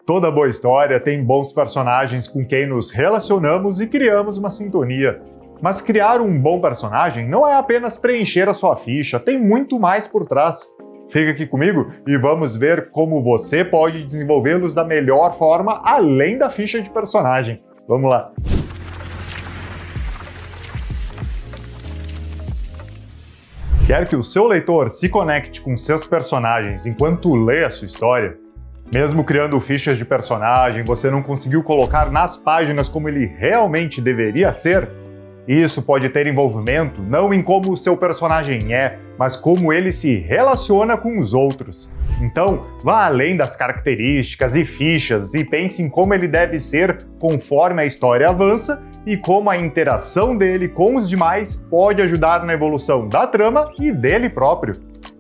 Toda boa história tem bons personagens com quem nos relacionamos e criamos uma sintonia. Mas criar um bom personagem não é apenas preencher a sua ficha, tem muito mais por trás. Fica aqui comigo e vamos ver como você pode desenvolvê-los da melhor forma além da ficha de personagem. Vamos lá! Quer que o seu leitor se conecte com seus personagens enquanto lê a sua história? Mesmo criando fichas de personagem, você não conseguiu colocar nas páginas como ele realmente deveria ser? Isso pode ter envolvimento não em como o seu personagem é, mas como ele se relaciona com os outros. Então, vá além das características e fichas e pense em como ele deve ser conforme a história avança e como a interação dele com os demais pode ajudar na evolução da trama e dele próprio.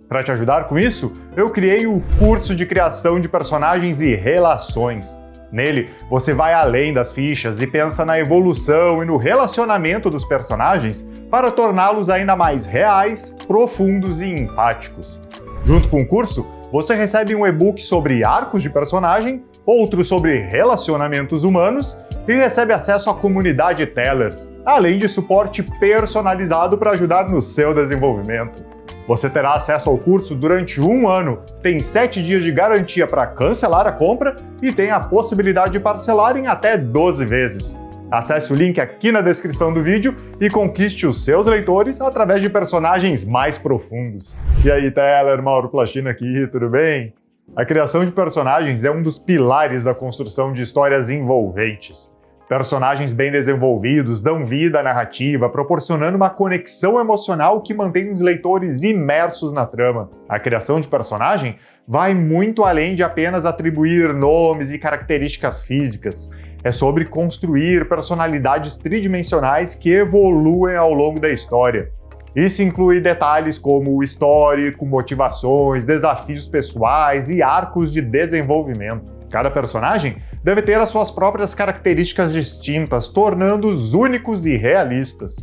Para te ajudar com isso, eu criei o curso de criação de personagens e relações. Nele, você vai além das fichas e pensa na evolução e no relacionamento dos personagens para torná-los ainda mais reais, profundos e empáticos. Junto com o curso, você recebe um e-book sobre arcos de personagem, outro sobre relacionamentos humanos e recebe acesso à comunidade Tellers, além de suporte personalizado para ajudar no seu desenvolvimento. Você terá acesso ao curso durante 1 ano, tem 7 dias de garantia para cancelar a compra e tem a possibilidade de parcelar em até 12 vezes. Acesse o link aqui na descrição do vídeo e conquiste os seus leitores através de personagens mais profundos. E aí, Teller, Mauro Plachino aqui, tudo bem? A criação de personagens é um dos pilares da construção de histórias envolventes. Personagens bem desenvolvidos dão vida à narrativa, proporcionando uma conexão emocional que mantém os leitores imersos na trama. A criação de personagem vai muito além de apenas atribuir nomes e características físicas. É sobre construir personalidades tridimensionais que evoluem ao longo da história. Isso inclui detalhes como o histórico, motivações, desafios pessoais e arcos de desenvolvimento. Cada personagem deve ter as suas próprias características distintas, tornando-os únicos e realistas.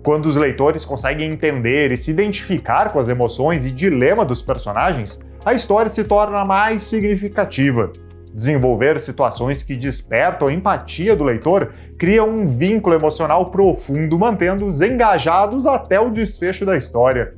Quando os leitores conseguem entender e se identificar com as emoções e dilemas dos personagens, a história se torna mais significativa. Desenvolver situações que despertam a empatia do leitor cria um vínculo emocional profundo, mantendo-os engajados até o desfecho da história.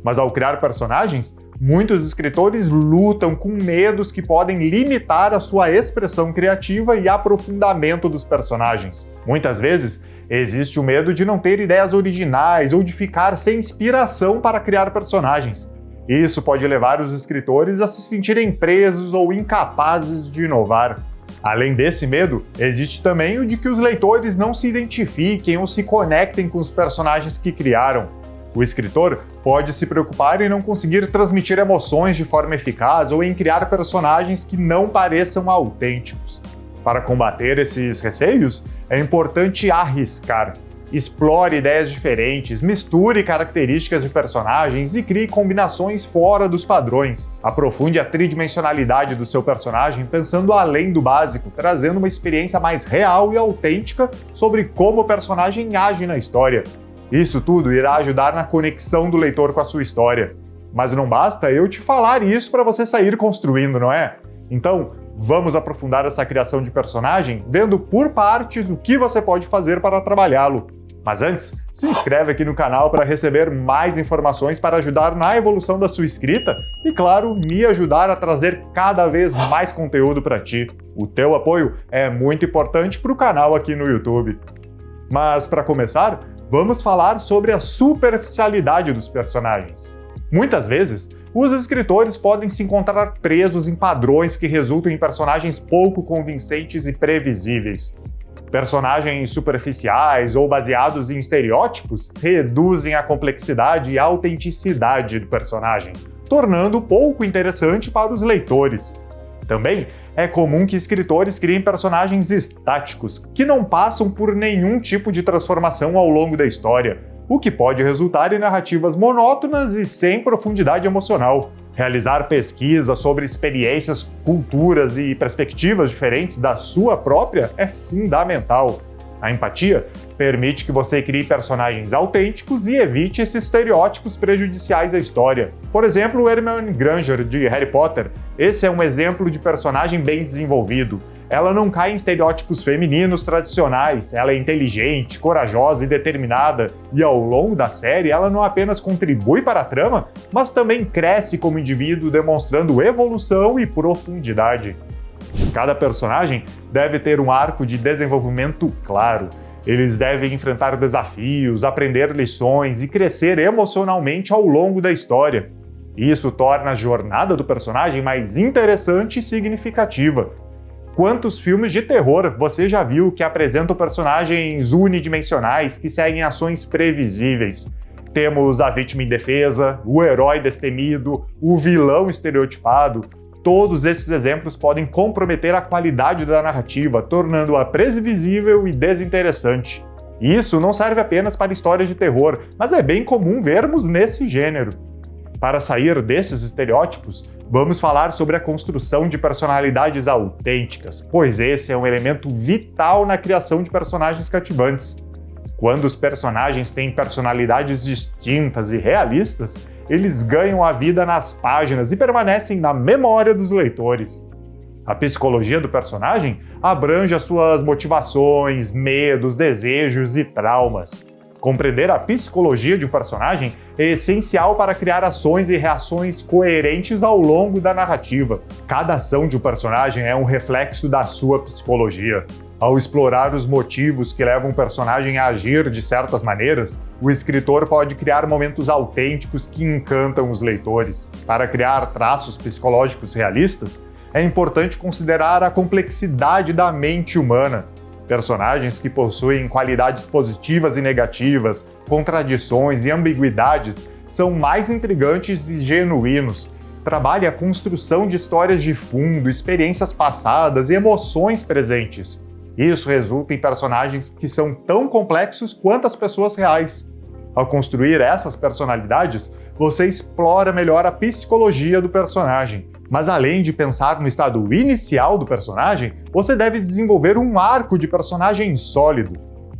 Mas ao criar personagens, muitos escritores lutam com medos que podem limitar a sua expressão criativa e aprofundamento dos personagens. Muitas vezes, existe o medo de não ter ideias originais ou de ficar sem inspiração para criar personagens. Isso pode levar os escritores a se sentirem presos ou incapazes de inovar. Além desse medo, existe também o de que os leitores não se identifiquem ou se conectem com os personagens que criaram. O escritor pode se preocupar em não conseguir transmitir emoções de forma eficaz ou em criar personagens que não pareçam autênticos. Para combater esses receios, é importante arriscar. Explore ideias diferentes, misture características de personagens e crie combinações fora dos padrões. Aprofunde a tridimensionalidade do seu personagem pensando além do básico, trazendo uma experiência mais real e autêntica sobre como o personagem age na história. Isso tudo irá ajudar na conexão do leitor com a sua história. Mas não basta eu te falar isso para você sair construindo, não é? Então, vamos aprofundar essa criação de personagem, vendo por partes o que você pode fazer para trabalhá-lo. Mas antes, se inscreve aqui no canal para receber mais informações para ajudar na evolução da sua escrita e, claro, me ajudar a trazer cada vez mais conteúdo para ti. O teu apoio é muito importante para o canal aqui no YouTube. Mas, para começar, vamos falar sobre a superficialidade dos personagens. Muitas vezes, os escritores podem se encontrar presos em padrões que resultam em personagens pouco convincentes e previsíveis. Personagens superficiais ou baseados em estereótipos reduzem a complexidade e a autenticidade do personagem, tornando pouco interessante para os leitores. Também é comum que escritores criem personagens estáticos, que não passam por nenhum tipo de transformação ao longo da história, o que pode resultar em narrativas monótonas e sem profundidade emocional. Realizar pesquisas sobre experiências, culturas e perspectivas diferentes da sua própria é fundamental. A empatia permite que você crie personagens autênticos e evite esses estereótipos prejudiciais à história. Por exemplo, o Hermione Granger de Harry Potter. Esse é um exemplo de personagem bem desenvolvido. Ela não cai em estereótipos femininos tradicionais, ela é inteligente, corajosa e determinada, e ao longo da série ela não apenas contribui para a trama, mas também cresce como indivíduo, demonstrando evolução e profundidade. Cada personagem deve ter um arco de desenvolvimento claro. Eles devem enfrentar desafios, aprender lições e crescer emocionalmente ao longo da história. Isso torna a jornada do personagem mais interessante e significativa. Quantos filmes de terror você já viu que apresentam personagens unidimensionais que seguem ações previsíveis? Temos a vítima indefesa, o herói destemido, o vilão estereotipado. Todos esses exemplos podem comprometer a qualidade da narrativa, tornando-a previsível e desinteressante. Isso não serve apenas para histórias de terror, mas é bem comum vermos nesse gênero. Para sair desses estereótipos, vamos falar sobre a construção de personalidades autênticas, pois esse é um elemento vital na criação de personagens cativantes. Quando os personagens têm personalidades distintas e realistas, eles ganham a vida nas páginas e permanecem na memória dos leitores. A psicologia do personagem abrange as suas motivações, medos, desejos e traumas. Compreender a psicologia de um personagem é essencial para criar ações e reações coerentes ao longo da narrativa. Cada ação de um personagem é um reflexo da sua psicologia. Ao explorar os motivos que levam um personagem a agir de certas maneiras, o escritor pode criar momentos autênticos que encantam os leitores. Para criar traços psicológicos realistas, é importante considerar a complexidade da mente humana. Personagens que possuem qualidades positivas e negativas, contradições e ambiguidades são mais intrigantes e genuínos. Trabalhe a construção de histórias de fundo, experiências passadas e emoções presentes. Isso resulta em personagens que são tão complexos quanto as pessoas reais. Ao construir essas personalidades, você explora melhor a psicologia do personagem. Mas além de pensar no estado inicial do personagem, você deve desenvolver um arco de personagem sólido.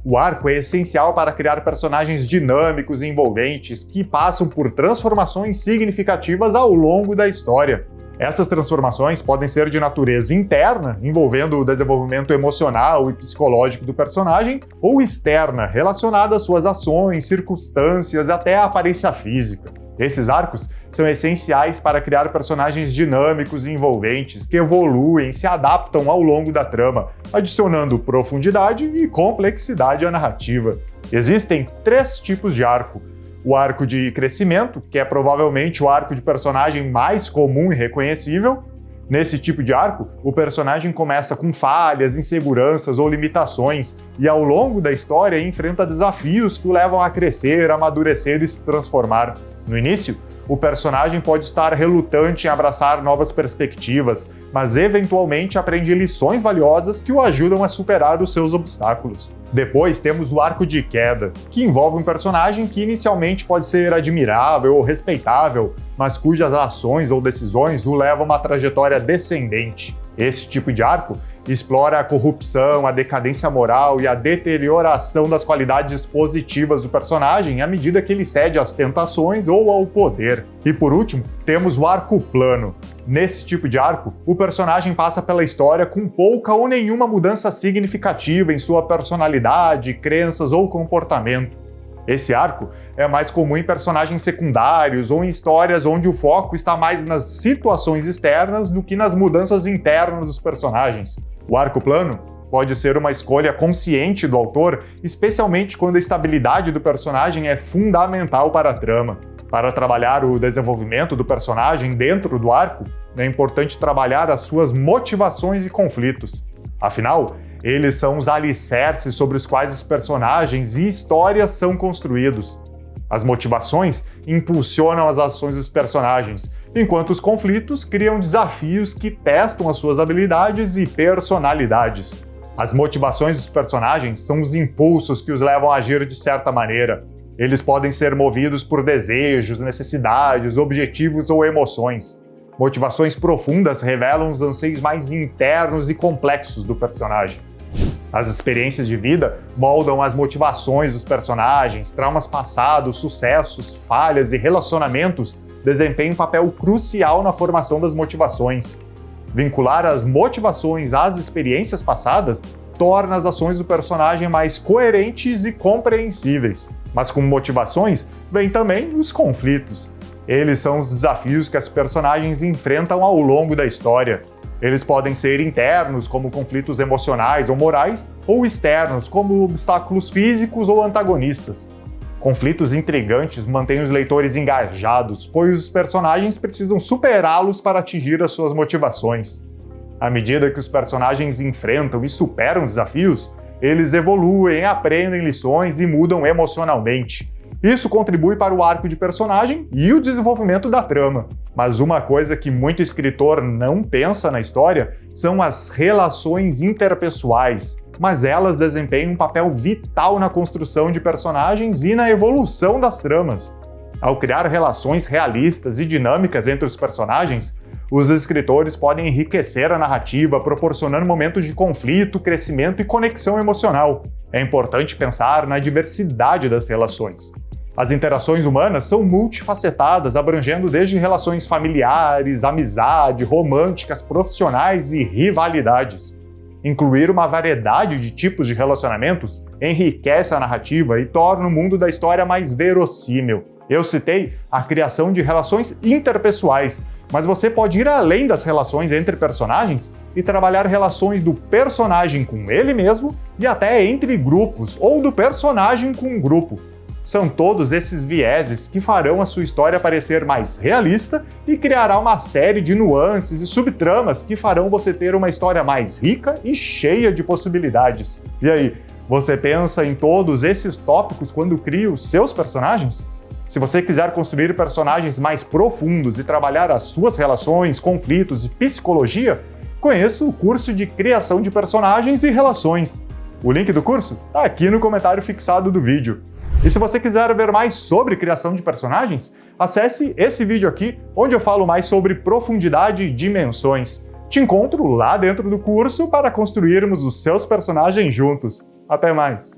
O arco é essencial para criar personagens dinâmicos e envolventes que passam por transformações significativas ao longo da história. Essas transformações podem ser de natureza interna, envolvendo o desenvolvimento emocional e psicológico do personagem, ou externa, relacionada às suas ações, circunstâncias e até à aparência física. Esses arcos são essenciais para criar personagens dinâmicos e envolventes que evoluem e se adaptam ao longo da trama, adicionando profundidade e complexidade à narrativa. Existem 3 tipos de arco. O arco de crescimento, que é provavelmente o arco de personagem mais comum e reconhecível. Nesse tipo de arco, o personagem começa com falhas, inseguranças ou limitações, e ao longo da história enfrenta desafios que o levam a crescer, amadurecer e se transformar. No início, o personagem pode estar relutante em abraçar novas perspectivas, mas eventualmente aprende lições valiosas que o ajudam a superar os seus obstáculos. Depois temos o arco de queda, que envolve um personagem que inicialmente pode ser admirável ou respeitável, mas cujas ações ou decisões o levam a uma trajetória descendente. Esse tipo de arco explora a corrupção, a decadência moral e a deterioração das qualidades positivas do personagem à medida que ele cede às tentações ou ao poder. E por último, temos o arco plano. Nesse tipo de arco, o personagem passa pela história com pouca ou nenhuma mudança significativa em sua personalidade, crenças ou comportamento. Esse arco é mais comum em personagens secundários ou em histórias onde o foco está mais nas situações externas do que nas mudanças internas dos personagens. O arco plano pode ser uma escolha consciente do autor, especialmente quando a estabilidade do personagem é fundamental para a trama. Para trabalhar o desenvolvimento do personagem dentro do arco, é importante trabalhar as suas motivações e conflitos. Afinal, eles são os alicerces sobre os quais os personagens e histórias são construídos. As motivações impulsionam as ações dos personagens, enquanto os conflitos criam desafios que testam as suas habilidades e personalidades. As motivações dos personagens são os impulsos que os levam a agir de certa maneira. Eles podem ser movidos por desejos, necessidades, objetivos ou emoções. Motivações profundas revelam os anseios mais internos e complexos do personagem. As experiências de vida moldam as motivações dos personagens, traumas passados, sucessos, falhas e relacionamentos desempenham um papel crucial na formação das motivações. Vincular as motivações às experiências passadas torna as ações do personagem mais coerentes e compreensíveis. Mas com motivações, vêm também os conflitos. Eles são os desafios que as personagens enfrentam ao longo da história. Eles podem ser internos, como conflitos emocionais ou morais, ou externos, como obstáculos físicos ou antagonistas. Conflitos intrigantes mantêm os leitores engajados, pois os personagens precisam superá-los para atingir as suas motivações. À medida que os personagens enfrentam e superam desafios, eles evoluem, aprendem lições e mudam emocionalmente. Isso contribui para o arco de personagem e o desenvolvimento da trama. Mas uma coisa que muito escritor não pensa na história são as relações interpessoais, mas elas desempenham um papel vital na construção de personagens e na evolução das tramas. Ao criar relações realistas e dinâmicas entre os personagens, os escritores podem enriquecer a narrativa, proporcionando momentos de conflito, crescimento e conexão emocional. É importante pensar na diversidade das relações. As interações humanas são multifacetadas, abrangendo desde relações familiares, amizade, românticas, profissionais e rivalidades. Incluir uma variedade de tipos de relacionamentos enriquece a narrativa e torna o mundo da história mais verossímil. Eu citei a criação de relações interpessoais, mas você pode ir além das relações entre personagens e trabalhar relações do personagem com ele mesmo e até entre grupos, ou do personagem com um grupo. São todos esses vieses que farão a sua história parecer mais realista e criará uma série de nuances e subtramas que farão você ter uma história mais rica e cheia de possibilidades. E aí, você pensa em todos esses tópicos quando cria os seus personagens? Se você quiser construir personagens mais profundos e trabalhar as suas relações, conflitos e psicologia, conheça o curso de Criação de Personagens e Relações. O link do curso está aqui no comentário fixado do vídeo. E se você quiser ver mais sobre criação de personagens, acesse esse vídeo aqui, onde eu falo mais sobre profundidade e dimensões. Te encontro lá dentro do curso para construirmos os seus personagens juntos. Até mais!